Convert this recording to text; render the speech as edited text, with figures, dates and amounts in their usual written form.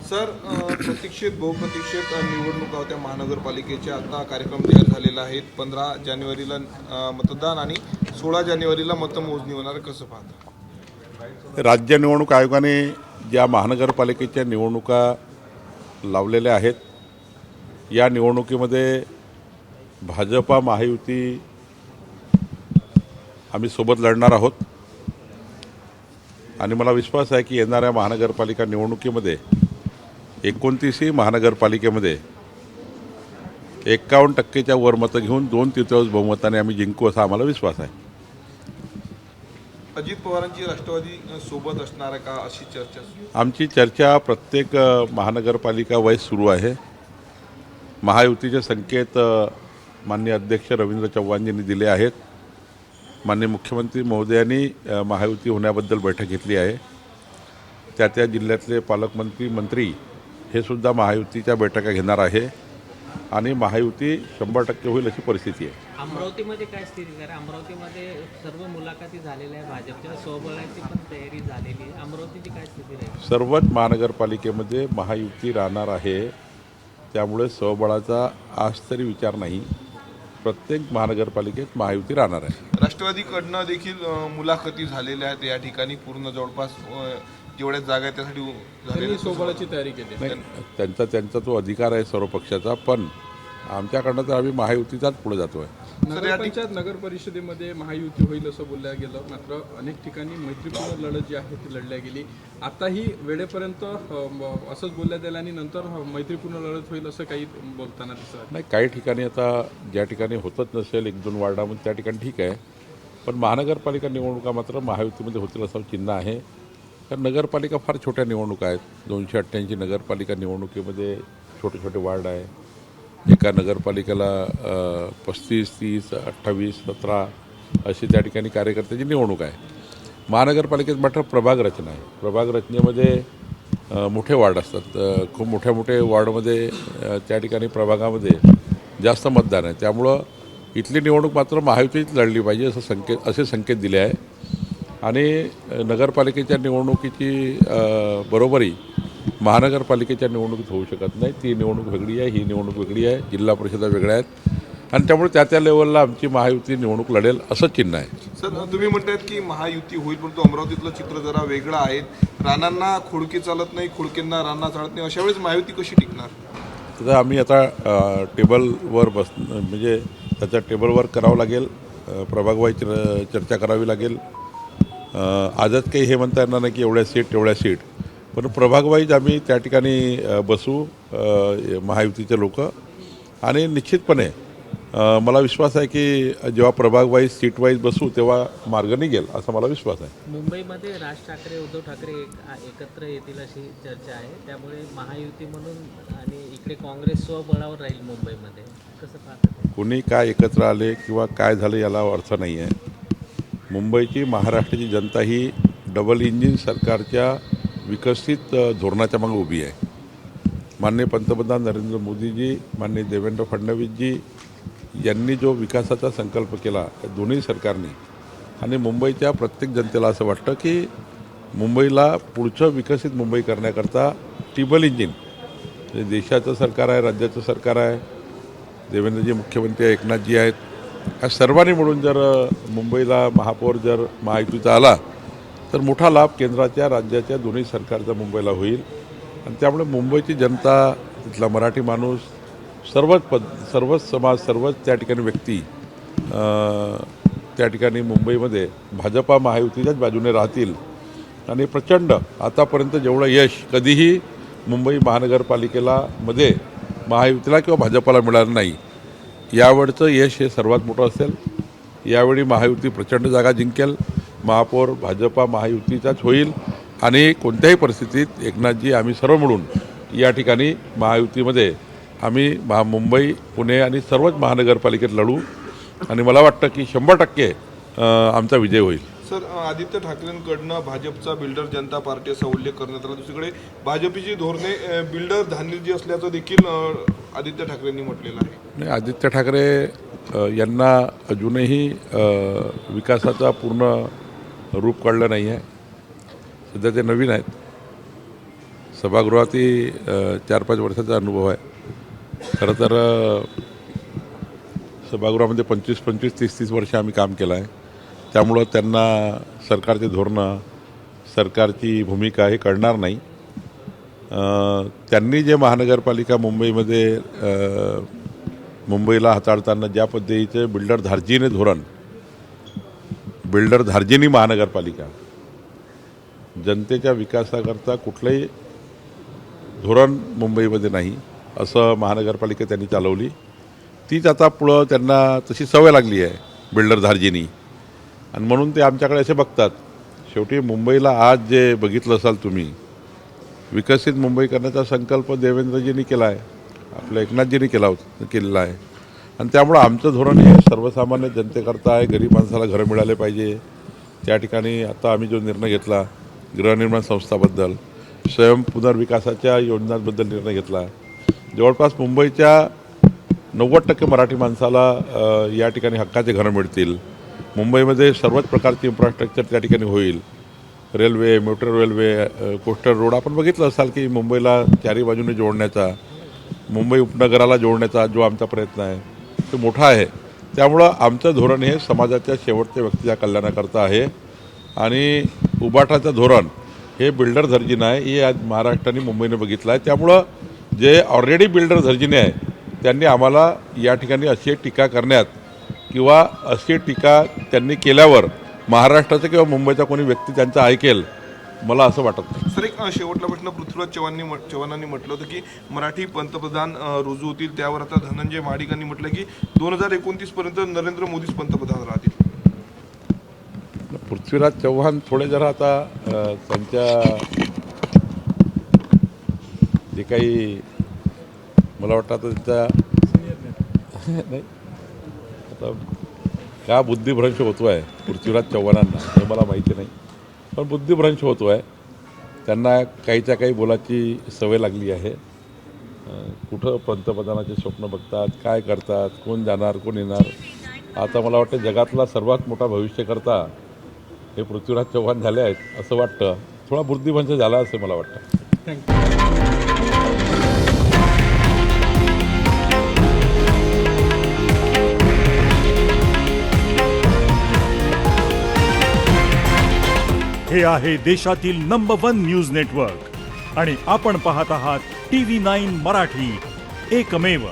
Sir प्रतीक्षित बहुप्रतीक्षित निवडणुका होत्या महानगरपालिकेच्या. आता कार्यक्रम तयार झालेला आहे. 15 जानेवारीला मतदान आणि 16 जानेवारीला मतमोजणी होणार. कसं पाहता? राज्य निवडणूक आयोगाने ज्या महानगरपालिकेच्या निवडणुका लावलेल्या आहेत, या निवडणुकीमध्ये भाजपा महायुती आम्ही सोबत लढणार आहोत आणि मला विश्वास आहे की येणाऱ्या महानगरपालिका निवडणुकीमध्ये 29ही महानगरपालिकेमध्ये 51% वर मतं घेऊन 2/3 बहुमताने आम्ही जिंकू असा आम्हाला विश्वास आहे. अजित पवारांची राष्ट्रवादी सोबत असणार का अशी चर्चा? आमची चर्चा प्रत्येक महानगरपालिका वाईज सुरू आहे. महायुतीचे संकेत माननीय अध्यक्ष रवींद्र चव्हाणजींनी दिले आहेत. माननीय मुख्यमंत्री महोदयांनी महायुती होण्याबद्दल बैठक घेतली आहे. त्या जिल्ह्यातले पालकमंत्री हे सुद्धा महायुतीच्या बैठका घेणार आहे आणि महायुती 100% होईल अशी परिस्थिती आहे. अमरावतीमध्ये काय स्थिती आहे? अमरावतीमध्ये सर्व मुलाखती झालेल्या आहे, भाजपच्या स्वबळाची पण तयारी झालेली आहे. अमरावतीची काय स्थिती आहे? सर्वच महानगरपालिकेमध्ये महायुती राहणार आहे, त्यामुळे स्वबळाचा आज तरी विचार नाही. प्रत्येक महानगरपालिकेत महायुती राहणार आहे. राष्ट्रवादीकडनं देखील मुलाखती झालेल्या आहेत. या ठिकाणी पूर्ण जवळपास जेवढ्या जागा आहेत त्यासाठी झालेली सोबळाची तयारी केली. नाही, त्यांचा तो अधिकार आहे सर्व पक्षाचा, पण आमच्याकडनं तर आम्ही महायुतीचाच पुढे जातोय. नगरपंचायत नगर परिषदेमध्ये महायुती होईल असं बोलल्या गेलं, मात्र अनेक ठिकाणी मैत्रीपूर्ण लढत जी आहे ती लढल्या गेली. आताही वेळेपर्यंत असंच बोलल्या गेलं आणि नंतर मैत्रीपूर्ण लढत होईल असं काही बोलताना दिसत नाही. काही ठिकाणी आता ज्या ठिकाणी होतच नसेल 1-2 वार्डामध्ये त्या ठिकाणी ठीक आहे, पण महानगरपालिका निवडणुका मात्र महायुतीमध्ये होतील असं चिन्ह आहे. कारण नगरपालिका फार छोट्या निवडणुका आहेत. 288 नगरपालिका निवडणुकीमध्ये छोटे छोटे वार्ड आहे. एका नगरपालिकेला 35, 30, 28, 17 अशी त्या ठिकाणी कार्यकर्त्याची निवडणूक आहे. महानगरपालिकेत मात्र प्रभाग रचना आहे. प्रभाग रचनेमध्ये मोठे वार्ड असतात. खूप मोठ्या वार्डमध्ये त्या ठिकाणी प्रभागामध्ये जास्त मतदान आहे. त्यामुळं इथली निवडणूक मात्र महायुतीत लढली पाहिजे असे संकेत दिले आहे. आणि नगरपालिकेच्या निवडणुकीची बरोबरी महानगरपालिकेच्या निवडणुकीत होऊ शकत नाही. ती निवडणूक वेगळी आहे, ही निवडणूक वेगळी आहे, जिल्हा परिषदा वेगळ्या आहेत आणि त्यामुळे त्या लेवलला आमची महायुती निवडणूक लढेल असं चिन्ह आहे. सर तुम्ही म्हणतायत की महायुती होईल, परंतु अमरावतीतलं चित्र जरा वेगळं आहे. राणांना खोडके चालत नाही, खोडकेंना राणा चालत नाही. अशा वेळेस महायुती कशी टिकणार? तर आम्ही आता टेबलवर म्हणजे त्याच्या टेबलवर करावं लागेल. प्रभागवाईज चर्चा करावी लागेल. आजच काही हे म्हणता येणार नाही की एवढ्या सीट, पण प्रभागवाईज आम्ही त्या ठिकाणी बसू महायुतीचे लोक आणि निश्चितपणे मला विश्वास आहे की जेव्हा प्रभागवाईज सीटवाईज बसू तेव्हा मार्ग निघेल असा मला विश्वास आहे. मुंबईमध्ये राज ठाकरे उद्धव ठाकरे एकत्र येतील अशी चर्चा आहे. त्यामुळे महायुती म्हणून आणि इकडे काँग्रेस स्वबळावर राहील मुंबईमध्ये. कसं पाहतात? कोणी काय एकत्र आले किंवा काय झालं याला अर्थ नाही आहे. मुंबईची महाराष्ट्राची जनता ही डबल इंजिन सरकारच्या विकसित धोरणाच्या मागे उभी आहे. माननीय पंतप्रधान नरेंद्र मोदीजी, माननीय देवेंद्र फडणवीसजी यांनी जो विकासाचा संकल्प केला त्या दोन्ही सरकारने, आणि मुंबईच्या प्रत्येक जनतेला असं वाटतं की मुंबईला पुढचं विकसित मुंबई करण्याकरता ट्रिपल इंजिन देशाचं सरकार आहे, राज्याचं सरकार आहे, देवेंद्रजी मुख्यमंत्री आहे, एकनाथजी आहेत, या सर्वांनी मिळून जर मुंबईला महापौर जर महायुतीचा आला तर मोठा लाभ केंद्राच्या राज्याच्या दोन्ही सरकारचा मुंबईला होईल. आणि त्यामुळे मुंबईची जनता, तिथला मराठी माणूस, सर्वच समाज, सर्वच त्या ठिकाणी व्यक्ती त्या ठिकाणी मुंबईमध्ये भाजपा महायुतीच्याच बाजूने राहतील. आणि प्रचंड आतापर्यंत जेवढं यश कधीही मुंबई महानगरपालिकेला मध्ये महायुतीला किंवा भाजपाला मिळालं नाही, यावेळचं यश हे सर्वात मोठं असेल. यावेळी महायुती प्रचंड जागा जिंकेल. महापौर भाजपा महायुतीचाच होईल आणि कोणत्याही परिस्थितीत एकनाथजी आम्ही सर्व मिळून या ठिकाणी महायुतीमध्ये आम्ही मुंबई, पुणे आणि सर्वच महानगरपालिकेत लढू आणि मला वाटतं की 100% आमचा विजय होईल. सर आदित्य ठाकरेंकडनं भाजपचा बिल्डर जनता पार्टी असा उल्लेख करण्यात आला. दुसरीकडे भाजपची धोरणे बिल्डर धान्यजी असल्याचं देखील आदित्य ठाकरेंनी म्हटलेलं आहे. नाही, आदित्य ठाकरे यांना अजूनही विकासाचा पूर्ण रूप काढलं नाही आहे. सध्या ते नवीन आहेत. सभागृहातही 4-5 वर्षाचा अनुभव आहे. खरं तर सभागृहामध्ये 25-25, 30-30 वर्ष आम्ही काम केलं आहे. त्यामुळं त्यांना सरकारचे धोरणं, सरकारची भूमिका हे कळणार नाही. त्यांनी जे महानगरपालिका मुंबईला हाताळताना ज्या पद्धतीचे बिल्डर धार्जिनी महानगरपालिका, जनतेच्या विकासाकरता कुठलंही धोरण मुंबईमध्ये नाही असं महानगरपालिका त्यांनी चालवली. तीच आता पुढं त्यांना तशी सवय लागली आहे बिल्डर धार्जिनी, आणि म्हणून ते आमच्याकडे असे बघतात. शेवटी मुंबईला आज जे बघितलं असाल तुम्ही, विकसित मुंबई करण्याचा संकल्प देवेंद्रजींनी केला आहे, आपल्या एकनाथजींनी केलेला आहे. आणि त्यामुळं आमचं धोरण हे सर्वसामान्य जनतेकरता आहे. गरीब माणसाला घरं मिळाले पाहिजे. त्या ठिकाणी आता आम्ही जो निर्णय घेतला गृहनिर्माण संस्थाबद्दल, स्वयं पुनर्विकासाच्या योजनांबद्दल निर्णय घेतला. जवळपास मुंबईच्या 90% मराठी माणसाला या ठिकाणी हक्काचे घरं मिळतील. मुंबईमध्ये सर्वच प्रकारचे इन्फ्रास्ट्रक्चर त्या ठिकाणी होईल. Railway, metro railway, coastal road आपण बघितलं असाल की मुंबईला चारी बाजूने जोडण्याचा, मुंबई उपनगराला जोडण्याचा जो आमचा प्रयत्न आहे तो मोठा आहे. त्यामुळं आमचं धोरण हे समाजाच्या शेवटच्या व्यक्तीच्या कल्याणाकरता आहे. आणि उबाठाचं धोरण हे बिल्डर दर्जिने आहे, हे आज महाराष्ट्राने मुंबईने बघितलं आहे. त्यामुळं जे ऑलरेडी बिल्डर दर्जिने आहे त्यांनी आम्हाला या ठिकाणी अशी टीका करण्यात किंवा अशी टीका त्यांनी केल्यावर महाराष्ट्राचा किंवा मुंबईचा कोणी व्यक्ती त्यांचा ऐकेल मला असं वाटत नाही. सर, एक शेवटला प्रश्न. पृथ्वीराज चव्हाणांनी म्हटलं होतं की मराठी पंतप्रधान रुजू होतील. त्यावर आता धनंजय महाडिकांनी म्हटलं की 2029 पर्यंत नरेंद्र मोदीच पंतप्रधान राहतील. पृथ्वीराज चव्हाण थोडे जरा आता त्यांच्या जे काही मला वाटतं आता त्यांच्या नाही आता का बुद्धिभ्रंश होतो आहे पृथ्वीराज चव्हाणांना हे मला माहिती नाही, पण बुद्धिभ्रंश होतो आहे. त्यांना काहीच्या काही बोलाची सवय लागली आहे. कुठं पंतप्रधानाचे स्वप्न बघतात, काय करतात, कोण जाणार कोण येणार. आता मला वाटतं जगातला सर्वात मोठा भविष्यकर्ता हे पृथ्वीराज चव्हाण झाले आहेत असं वाटतं. थोडा बुद्धिभ्रंश झाला असं मला वाटतं. हे आहे देशातील नंबर 1 न्यूज नेटवर्क आणि आपण पाहत आहात TV9 मराठी, एकमेव.